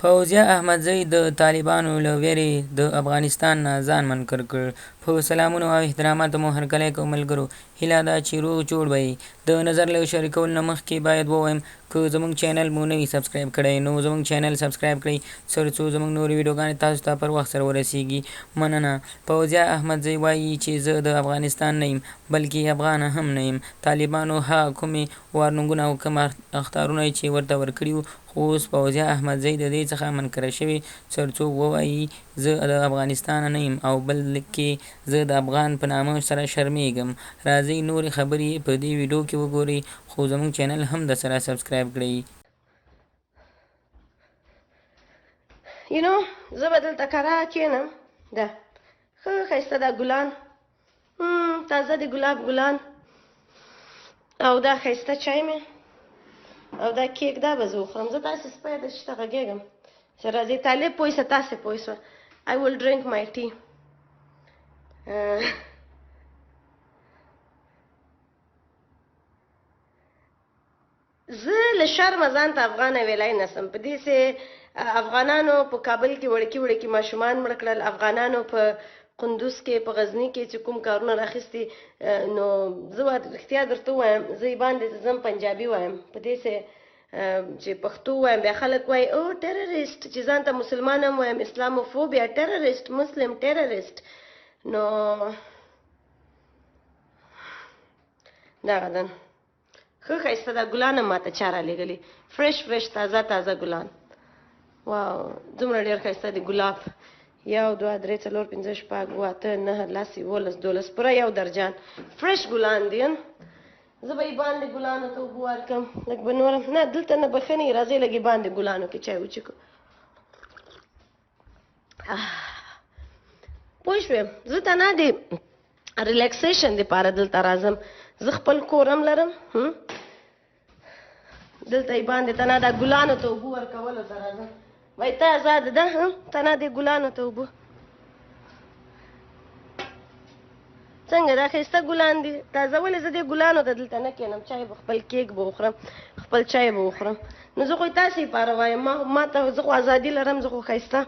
فوزیه احمدزی د طالبانو له ویرې د افغانستان نه ځان منکر کړ. په سلامونو او احتراماتو مو هرکلی کوم ملګرو، هیله ده چې روغ جوړ به یې. د نظر له شریکولو نه مخکې باید ووایم که زموږ چینل مو نه وي سبسکرایب کړی نو زموږ چینل سبسکرایب کړئ ترڅو زموږ نورې ویډیوګانې تاسو ته پر وخت سره ورسیږي. مننه. فوزیه احمدزی وایي چې زه د افغانستان نه یم بلکې افغانه هم نه یم. طالبانو هغه کومې وارننګونه او کوم اخطارونه چې ورته ورکړي وو، خو اوس فوزیه احمدزی د دې څخه منکره شوې ترڅو ووایي زه د افغانستان نه یم او بلکې زه د افغان په نامه سره شرمېږم. راځئ نورې خبرې په دې ویډیو کې وګورئ، خو زموږ چینل هم درسره سبسکرایب کړئ. زه به دلته کرار کښېنم. ده ښه ښایسته ده ګلان، تازه د ګلاب ګلان، او دا ښایسته چای مې او دا کیک، دا به زه وخورم. زه تاسې سپی ده چې ته غږېږم چې راځئ طالب پوه شه، تاسې پوه شوه. I will drink my tea. زه له شرمه ځان ته افغانه ویلی نه شم. په دې چې افغانانو په کابل کې وړکي وړکي ماشومان مړه کړل، افغانانو په قندوز کې په غزني کې چې کوم کارونه راخیستي، نو زه به رښتیا درته ووایم، زه یې باندې ځم پنجابي وایم. په دې چې پښتو وایم بیا خلک وایي او ټیرریسټ، چې ځان ته مسلمان هم وایم اسلاموفوبیا، ټیرریسټ، مسلم ټیرریسټ. نو دغه ده ښه ښایسته ده. ګلان هم ماته چا رالیږلي، فرش فرش تازه تازه ګلان. واو دومره ډېر ښایسته دي ګلاب. 1 2 3 4 5 6 7 8 9 10 11 12 پوره 1 درجان فرش ګلان دي. زه به یې باندې ګلانو ته اوبه ورکړم، لږ به نور نه دلته نه بښنې، راځئ لږ یې باندې ګلانو کې چای وچښو. پوه شوې، زه ته نه د ریلیکسیشن دپاره دلته راځم، زه خپل کور هم لرم. دلته یې باندې ته نه دا ګلانو ته اوبه ورکولو ته راځم. وایي ته ازاده ده، ته نه دې ګلانو ته اوبه. څنګه دا ښایسته ګلان دي تازه، ولې زه دې ګلانو ته دلته نه کښېنم، چای به خپل کیک به وخورم، خپل چای به وخورم. نو زه خو یې تاسې لپاره وایم، ما ته زه خو ازادي لرم، زه خو ښایسته